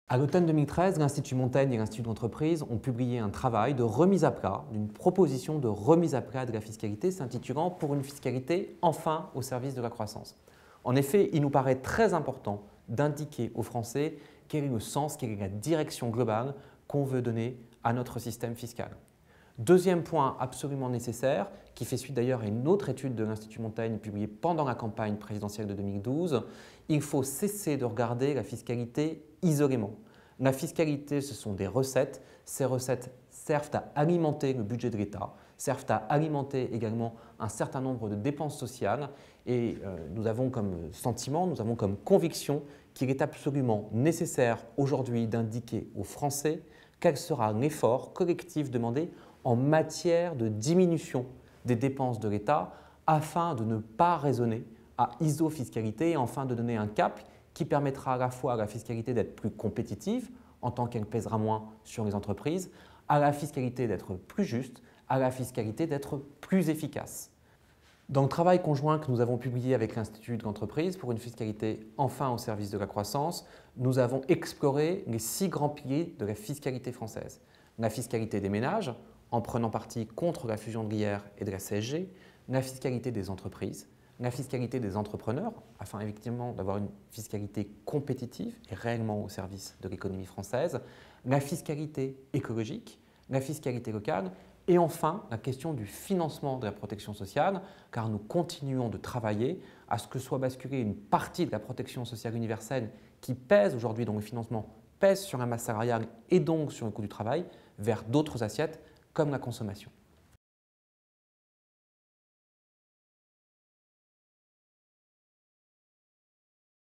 À l'automne 2013, l'Institut Montaigne et l'Institut d'entreprise ont publié un travail de remise à plat, d'une proposition de remise à plat de la fiscalité s'intitulant « Pour une fiscalité enfin au service de la croissance ». En effet, il nous paraît très important d'indiquer aux Français quel est le sens, quelle est la direction globale qu'on veut donner à notre système fiscal. Deuxième point absolument nécessaire, qui fait suite d'ailleurs à une autre étude de l'Institut Montaigne publiée pendant la campagne présidentielle de 2012, il faut cesser de regarder la fiscalité isolément. La fiscalité, ce sont des recettes. Ces recettes servent à alimenter le budget de l'État, servent à alimenter également un certain nombre de dépenses sociales et nous avons comme sentiment, nous avons comme conviction qu'il est absolument nécessaire aujourd'hui d'indiquer aux Français quel sera l'effort collectif demandé en matière de diminution des dépenses de l'État afin de ne pas raisonner à isofiscalité et enfin de donner un cap qui permettra à la fois à la fiscalité d'être plus compétitive en tant qu'elle pèsera moins sur les entreprises, à la fiscalité d'être plus juste, à la fiscalité d'être plus efficace. Dans le travail conjoint que nous avons publié avec l'Institut de l'entreprise pour une fiscalité enfin au service de la croissance, nous avons exploré les 6 grands piliers de la fiscalité française. La fiscalité des ménages, en prenant parti contre la fusion de l'IR et de la CSG, la fiscalité des entreprises, la fiscalité des entrepreneurs, afin effectivement d'avoir une fiscalité compétitive et réellement au service de l'économie française, la fiscalité écologique, la fiscalité locale et enfin la question du financement de la protection sociale, car nous continuons de travailler à ce que soit basculée une partie de la protection sociale universelle qui pèse aujourd'hui, dont le financement pèse sur la masse salariale et donc sur le coût du travail, vers d'autres assiettes comme la consommation.